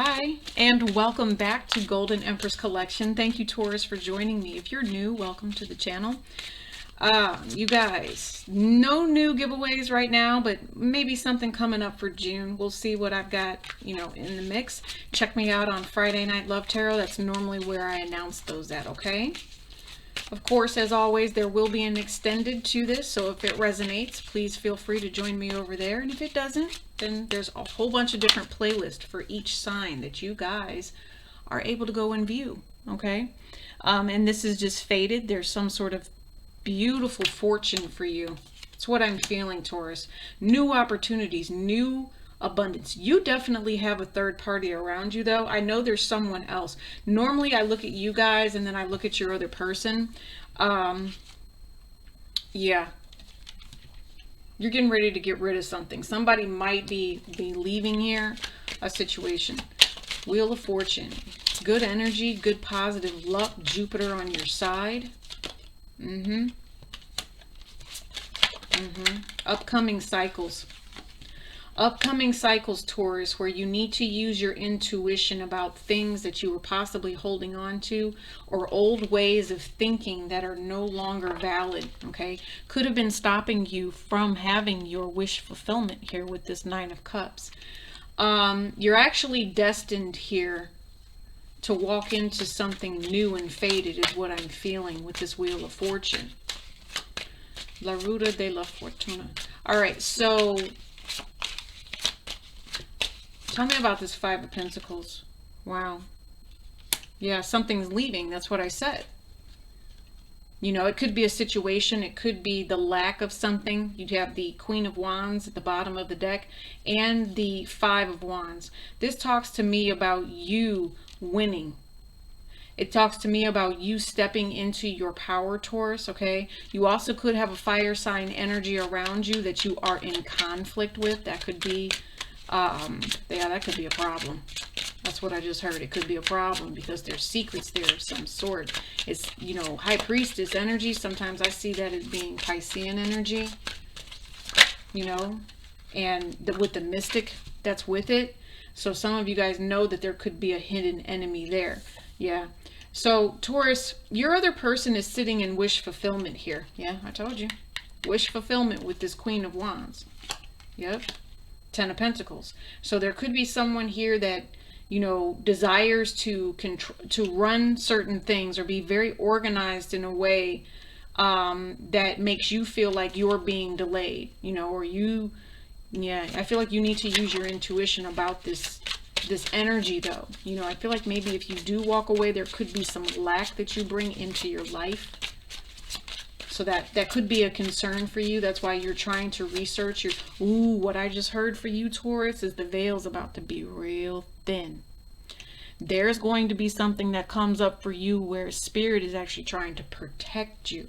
Hi, and welcome back to Golden Empress Collection. Thank you, Taurus, for joining me. If you're new, welcome to the channel. You guys, no new giveaways right now, but maybe something coming up for June. We'll see what I've got, in the mix. Check me out on Friday Night Love Tarot. That's normally where I announce those at, okay? Of course, as always, there will be an extended to this, so if it resonates, please feel free to join me over there. And if it doesn't, then there's a whole bunch of different playlists for each sign that you guys are able to go and view, okay? And this is just fated. There's some sort of beautiful fortune for you. It's what I'm feeling, Taurus. New opportunities, new abundance. You definitely have a third party around you, though. I know there's someone else. Normally I look at you guys and then I look at your other person. Yeah, you're getting ready to get rid of something. Somebody might be leaving here a situation. Wheel of Fortune, good energy, good positive luck, Jupiter on your side. Upcoming cycles. Upcoming cycles, Taurus, where you need to use your intuition about things that you were possibly holding on to, or old ways of thinking that are no longer valid, okay? Could have been stopping you from having your wish fulfillment here with this Nine of Cups. You're actually destined here to walk into something new and faded is what I'm feeling with this Wheel of Fortune. La Ruta de la Fortuna. All right, so tell me about this Five of Pentacles. Wow. Yeah, something's leaving. That's what I said. It could be a situation. It could be the lack of something. You'd have the Queen of Wands at the bottom of the deck and the Five of Wands. This talks to me about you winning. It talks to me about you stepping into your power, Taurus, okay? You also could have a fire sign energy around you that you are in conflict with. That could be, yeah, that could be a problem. That's what I just heard. It could be a problem because there's secrets there of some sort. It's, High Priestess energy. Sometimes I see that as being Piscean energy, and with the mystic that's with it. So some of you guys know that there could be a hidden enemy there. Yeah. So Taurus, your other person is sitting in wish fulfillment here. Yeah, I told you. Wish fulfillment with this Queen of Wands. Yep. Ten of Pentacles. So there could be someone here that, desires to run certain things or be very organized in a way that makes you feel like you're being delayed, or you, yeah, I feel like you need to use your intuition about this energy, though. I feel like maybe if you do walk away, there could be some lack that you bring into your life. So that could be a concern for you. That's why you're trying to research your, what I just heard for you, Taurus, is the veil's about to be real thin. There's going to be something that comes up for you where Spirit is actually trying to protect you.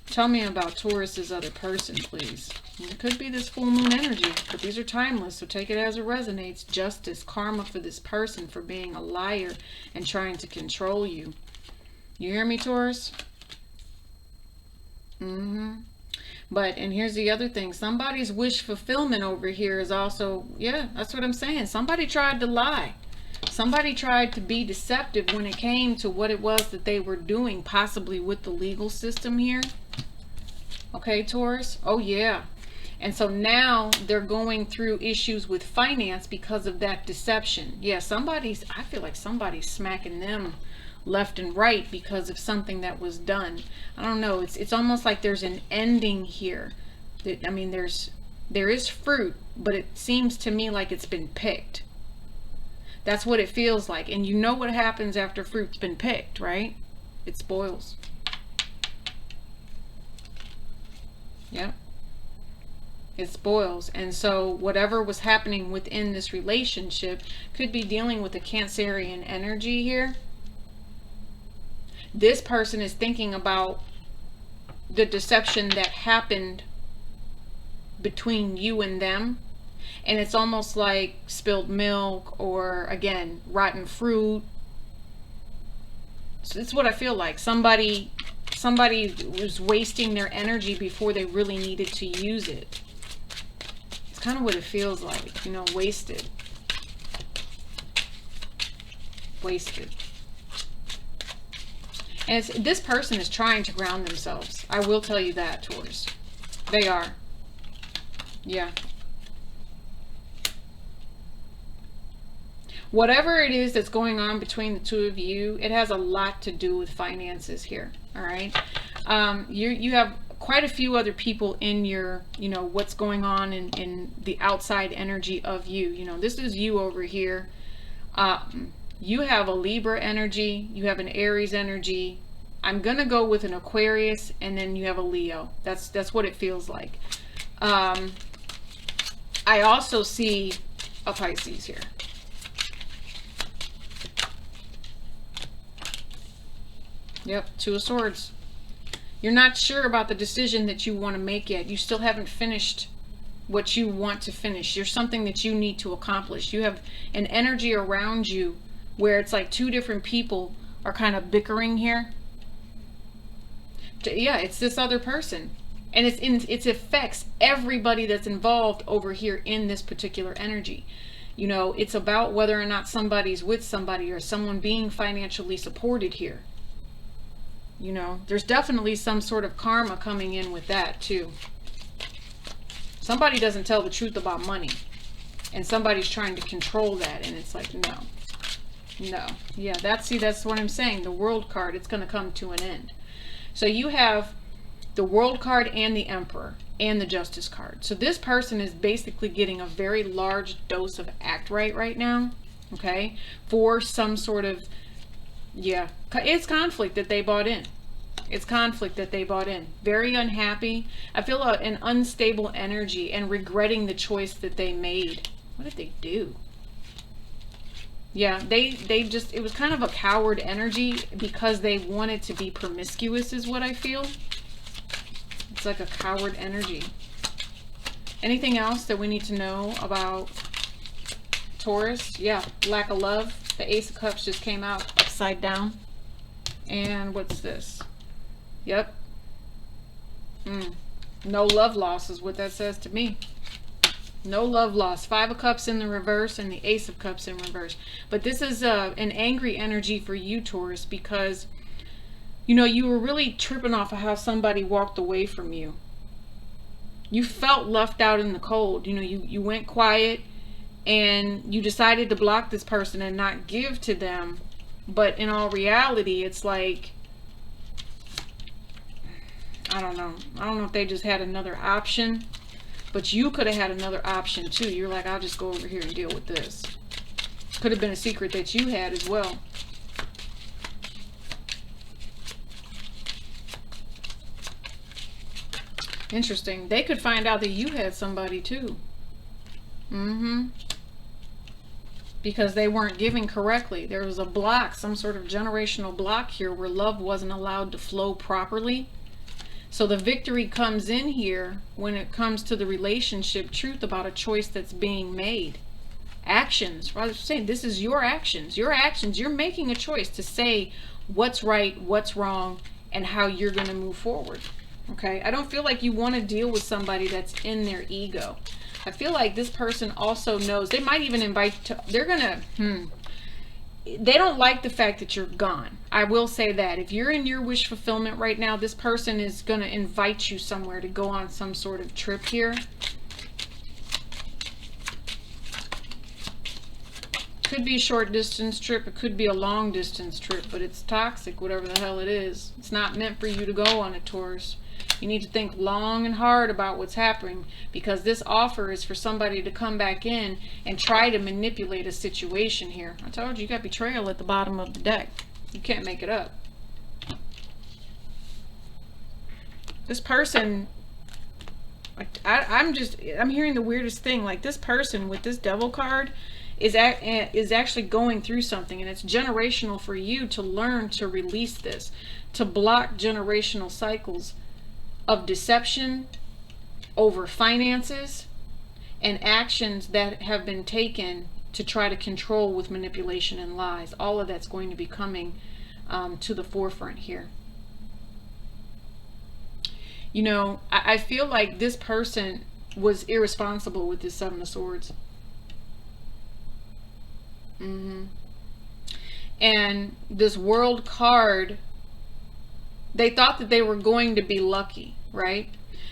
Tell me about Taurus's other person, please. It could be this full moon energy, but these are timeless, so take it as it resonates. Justice, karma for this person for being a liar and trying to control you. You hear me, Taurus? But, and here's the other thing. Somebody's wish fulfillment over here is also, yeah, that's what I'm saying. Somebody tried to lie. Somebody tried to be deceptive when it came to what it was that they were doing, possibly with the legal system here. Okay, Taurus? Oh, yeah. And so now they're going through issues with finance because of that deception. Yeah, I feel like somebody's smacking them left and right because of something that was done. I don't know. It's almost like there's an ending here. I mean, there is fruit, but it seems to me like it's been picked. That's what it feels like. And you know what happens after fruit's been picked, right? It spoils. Yep. It spoils. And so whatever was happening within this relationship could be dealing with a Cancerian energy here. This person is thinking about the deception that happened between you and them. And it's almost like spilled milk or, again, rotten fruit. So it's what I feel like. Somebody was wasting their energy before they really needed to use it. It's kind of what it feels like, wasted. wasted. And this person is trying to ground themselves. I will tell you that, Taurus. They are. Yeah. Whatever it is that's going on between the two of you, it has a lot to do with finances here. All right. You have quite a few other people in your, what's going on in the outside energy of you. This is you over here. You have a Libra energy. You have an Aries energy. I'm going to go with an Aquarius, and then you have a Leo. That's what it feels like. I also see a Pisces here. Yep, Two of Swords. You're not sure about the decision that you want to make yet. You still haven't finished what you want to finish. There's something that you need to accomplish. You have an energy around you where it's like two different people are kind of bickering here. Yeah, it's this other person. And it affects everybody that's involved over here in this particular energy. It's about whether or not somebody's with somebody or someone being financially supported here. There's definitely some sort of karma coming in with that too. Somebody doesn't tell the truth about money, and somebody's trying to control that, and it's like, no. Yeah, that's what I'm saying. The World card, it's going to come to an end. So you have the World card and the Emperor and the Justice card. So this person is basically getting a very large dose of act right now, okay, for some sort of, yeah, it's conflict that they bought in. It's conflict that they bought in. Very unhappy. I feel an unstable energy and regretting the choice that they made. What did they do? Yeah, they just, it was kind of a coward energy because they wanted to be promiscuous is what I feel. It's like a coward energy. Anything else that we need to know about Taurus? Yeah, lack of love. The Ace of Cups just came out upside down. And what's this? Yep. No love loss is what that says to me. No love loss. Five of Cups in the reverse and the Ace of Cups in reverse. But this is an angry energy for you, Taurus, because, you were really tripping off of how somebody walked away from you. You felt left out in the cold. You went quiet and you decided to block this person and not give to them. But in all reality, it's like, I don't know if they just had another option, but you could have had another option too. You're like, I'll just go over here and deal with this. Could have been a secret that you had as well. Interesting. They could find out that you had somebody too. Because they weren't giving correctly. There was a block, some sort of generational block here where love wasn't allowed to flow properly. So the victory comes in here when it comes to the relationship truth about a choice that's being made. Actions. I was saying, this is your actions. Your actions. You're making a choice to say what's right, what's wrong, and how you're going to move forward. Okay? I don't feel like you want to deal with somebody that's in their ego. I feel like this person also knows. They might even invite to, they're going to, they don't like the fact that you're gone. I will say that. If you're in your wish fulfillment right now, this person is going to invite you somewhere to go on some sort of trip here. Could be a short distance trip. It could be a long distance trip, but it's toxic, whatever the hell it is. It's not meant for you to go on a Taurus. You need to think long and hard about what's happening, because this offer is for somebody to come back in and try to manipulate a situation here. I told you, you got betrayal at the bottom of the deck. You can't make it up. This person, I'm hearing the weirdest thing. Like, this person with this devil card is actually going through something, and it's generational for you to learn to release this, to block generational cycles of deception over finances and actions that have been taken to try to control with manipulation and lies. All of that's going to be coming to the forefront here. I feel like this person was irresponsible with this Seven of Swords. And this World card, they thought that they were going to be lucky, right?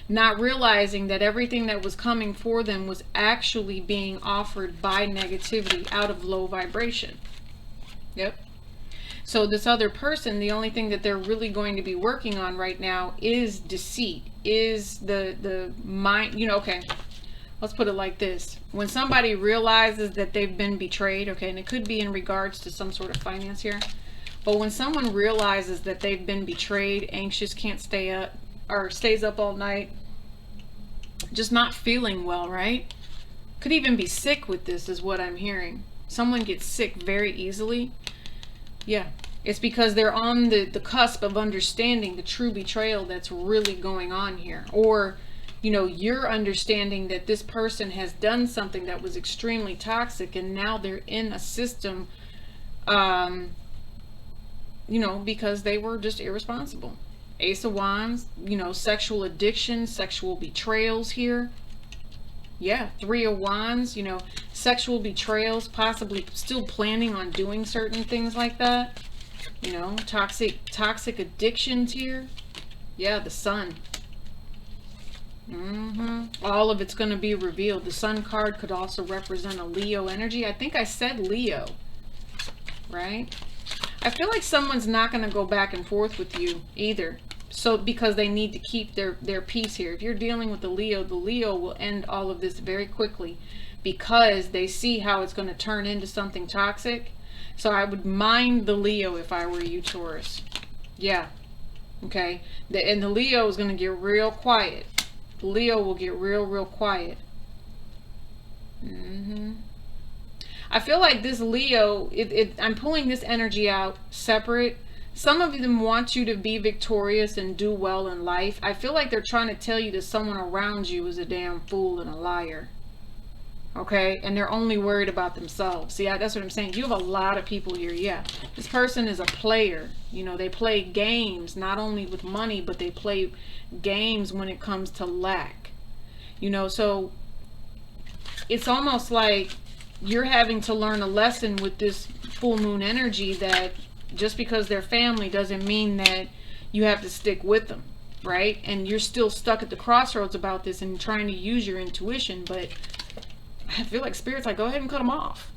Not realizing that everything that was coming for them was actually being offered by negativity out of low vibration. Yep. So this other person, the only thing that they're really going to be working on right now is deceit, is the mind, okay, let's put it like this. When somebody realizes that they've been betrayed, okay, and it could be in regards to some sort of finance here, but when someone realizes that they've been betrayed, anxious, can't stay up, or stays up all night, just not feeling well, right? Could even be sick with this, is what I'm hearing. Someone gets sick very easily. Yeah, it's because they're on the cusp of understanding the true betrayal that's really going on here. Or, you're understanding that this person has done something that was extremely toxic, and now they're in a system, because they were just irresponsible. Ace of Wands, sexual addiction, sexual betrayals here. Yeah, Three of Wands, sexual betrayals, possibly still planning on doing certain things like that. Toxic addictions here. Yeah, the Sun. All of it's going to be revealed. The Sun card could also represent a Leo energy. I think I said Leo, right? I feel like someone's not going to go back and forth with you either. So because they need to keep their peace here. If you're dealing with the Leo will end all of this very quickly because they see how it's going to turn into something toxic. So I would mind the Leo if I were you, Taurus. Yeah. Okay. And the Leo is going to get real quiet. The Leo will get real quiet. I feel like this Leo, I'm pulling this energy out separate. Some of them want you to be victorious and do well in life. I feel like they're trying to tell you that someone around you is a damn fool and a liar. Okay? And they're only worried about themselves. See, that's what I'm saying. You have a lot of people here. Yeah. This person is a player. They play games, not only with money, but they play games when it comes to lack. So it's almost like you're having to learn a lesson with this full moon energy that just because they're family doesn't mean that you have to stick with them, right? And you're still stuck at the crossroads about this and trying to use your intuition, but I feel like Spirit's like, go ahead and cut them off.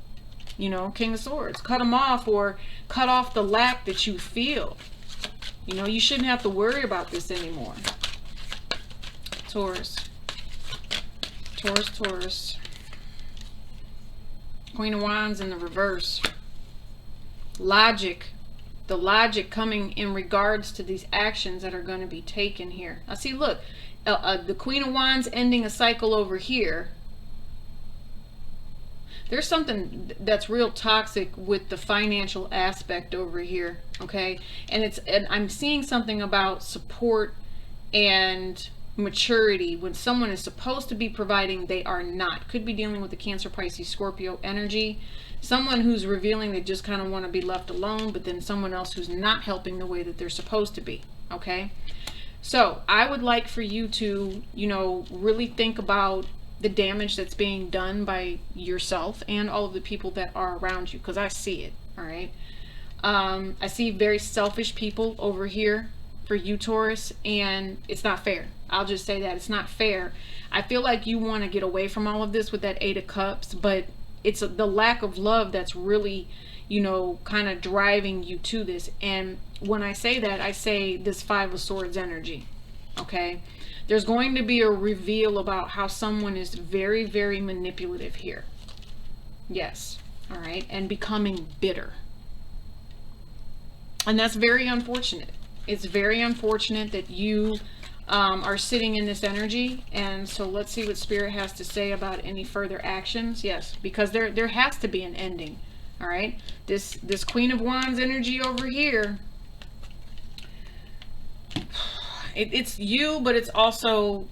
King of Swords. Cut them off, or cut off the lack that you feel. You shouldn't have to worry about this anymore. Taurus. Taurus. Queen of Wands in the reverse. Logic. The logic coming in regards to these actions that are going to be taken here. Now see, look, the Queen of Wands ending a cycle over here. There's something that's real toxic with the financial aspect over here, okay? And I'm seeing something about support and maturity. When someone is supposed to be providing, they are not. Could be dealing with the Cancer, Pisces, Scorpio energy. Someone who's revealing they just kind of want to be left alone, but then someone else who's not helping the way that they're supposed to be, okay? So I would like for you to, really think about the damage that's being done by yourself and all of the people that are around you, because I see it. All right. I see very selfish people over here for you, Taurus, and it's not fair. I'll just say that it's not fair. I feel like you want to get away from all of this with that 8 of Cups, but it's the lack of love that's really, kind of driving you to this. And when I say that, I say this 5 of Swords energy. Okay. There's going to be a reveal about how someone is very, very manipulative here. Yes. All right. And becoming bitter. And that's very unfortunate. It's very unfortunate that you are sitting in this energy. And so let's see what Spirit has to say about any further actions. Yes, because there has to be an ending. All right. This Queen of Wands energy over here. It's you, but it's also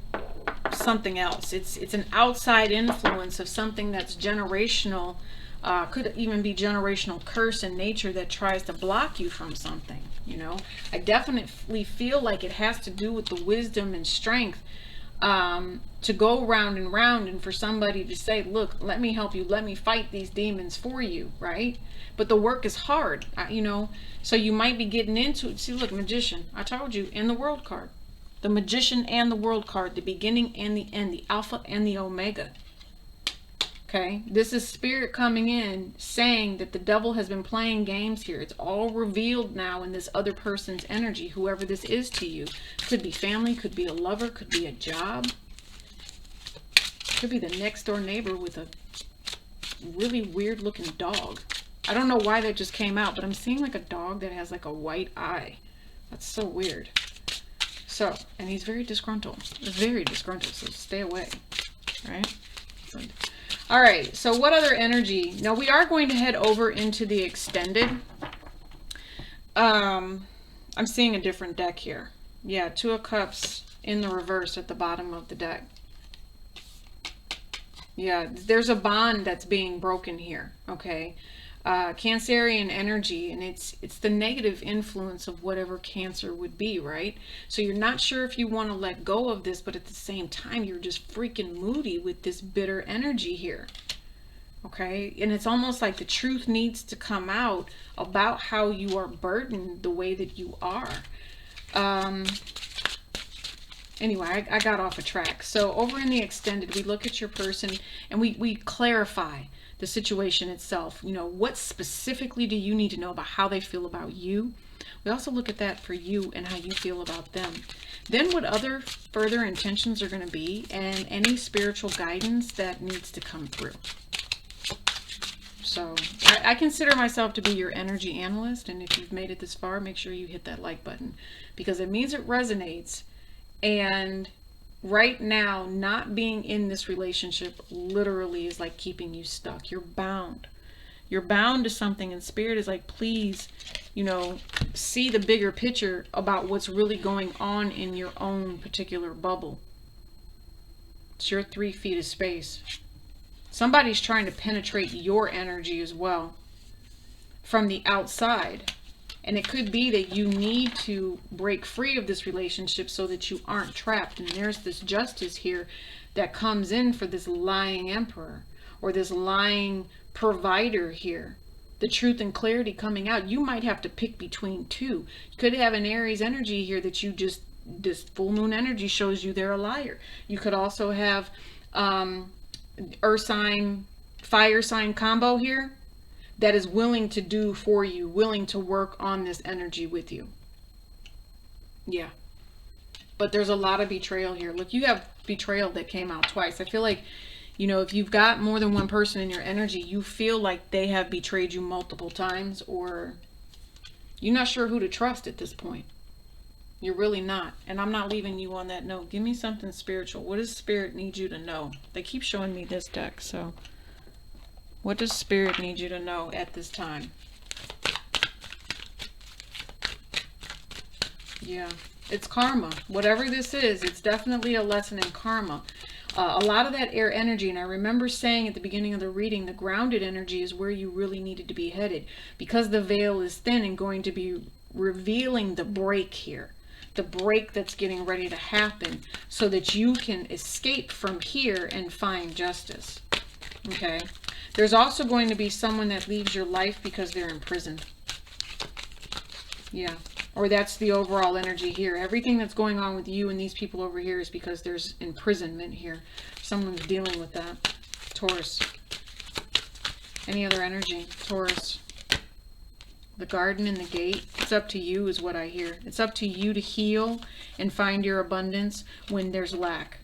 something else. It's an outside influence of something that's generational, could even be generational curse in nature that tries to block you from something. I definitely feel like it has to do with the wisdom and strength to go round and round, and for somebody to say, look, let me help you, let me fight these demons for you, right? But the work is hard, you know, so you might be getting into it. See, look, Magician, I told you, in the World card, the Magician and the World card, the beginning and the end, the Alpha and the Omega. Okay, this is Spirit coming in saying that the devil has been playing games here. It's all revealed now in this other person's energy, whoever this is to you. Could be family, could be a lover, could be a job. Could be the next door neighbor with a really weird looking dog. I don't know why that just came out, but I'm seeing like a dog that has like a white eye. That's so weird. So, and he's very disgruntled. Very disgruntled, so stay away. Right? All right, so what other energy? Now we are going to head over into the extended. I'm seeing a different deck here. Yeah, Two of Cups in the reverse at the bottom of the deck. Yeah, there's a bond that's being broken here, okay? Cancerian energy, and it's the negative influence of whatever Cancer would be, right? So you're not sure if you want to let go of this, but at the same time you're just freaking moody with this bitter energy here, okay? And it's almost like the truth needs to come out about how you are burdened the way that you are. Anyway, I got off a track. So over in the extended, we look at your person and we clarify the situation itself. You know, what specifically do you need to know about how they feel about you? We also look at that for you and how you feel about them. Then what other further intentions are going to be, and any spiritual guidance that needs to come through. So I consider myself to be your energy analyst, and if you've made it this far, make sure you hit that like button, because it means it resonates. And right now, not being in this relationship literally is like keeping you stuck. You're bound. You're bound to something, and Spirit is like, please, you know, see the bigger picture about what's really going on in your own particular bubble. It's your 3 feet of space. Somebody's trying to penetrate your energy as well from the outside. And it could be that you need to break free of this relationship so that you aren't trapped. And there's this justice here that comes in for this lying emperor or this lying provider here. The truth and clarity coming out. You might have to pick between two. You could have an Aries energy here that you just, this full moon energy shows you they're a liar. You could also have earth sign, fire sign combo here that is willing to do for you, willing to work on this energy with you. Yeah. But there's a lot of betrayal here. Look, you have betrayal that came out twice. I feel like, you know, if you've got more than one person in your energy, you feel like they have betrayed you multiple times, or you're not sure who to trust at this point. You're really not. And I'm not leaving you on that note. Give me something spiritual. What does Spirit need you to know? They keep showing me this deck, so what does Spirit need you to know at this time? Yeah, it's karma. Whatever this is, it's definitely a lesson in karma. A lot of that air energy, and I remember saying at the beginning of the reading, the grounded energy is where you really needed to be headed, because the veil is thin and going to be revealing the break here. The break that's getting ready to happen so that you can escape from here and find justice. Okay? There's also going to be someone that leaves your life because they're in prison. Yeah. Or that's the overall energy here. Everything that's going on with you and these people over here is because there's imprisonment here. Someone's dealing with that. Taurus. Any other energy? Taurus. The garden and the gate. It's up to you is what I hear. It's up to you to heal and find your abundance when there's lack.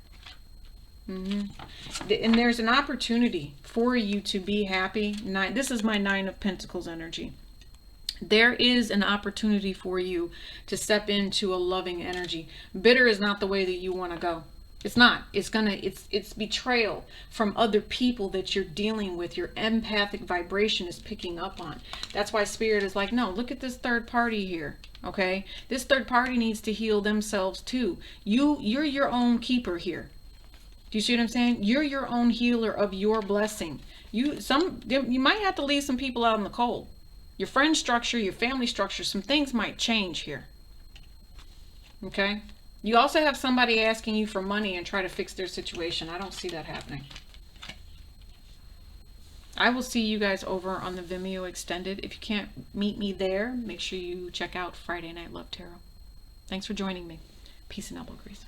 And there's an opportunity for you to be happy. This is my 9 of Pentacles energy. There is an opportunity for you to step into a loving energy. Bitter is not the way that you want to go. It's not. It's betrayal from other people that you're dealing with. Your empathic vibration is picking up on. That's why Spirit is like, no, look at this third party here. Okay? This third party needs to heal themselves too. You're your own keeper here. Do you see what I'm saying? You're your own healer of your blessing. You might have to leave some people out in the cold. Your friend structure, your family structure, some things might change here. Okay? You also have somebody asking you for money and try to fix their situation. I don't see that happening. I will see you guys over on the Vimeo Extended. If you can't meet me there, make sure you check out Friday Night Love Tarot. Thanks for joining me. Peace and elbow grease.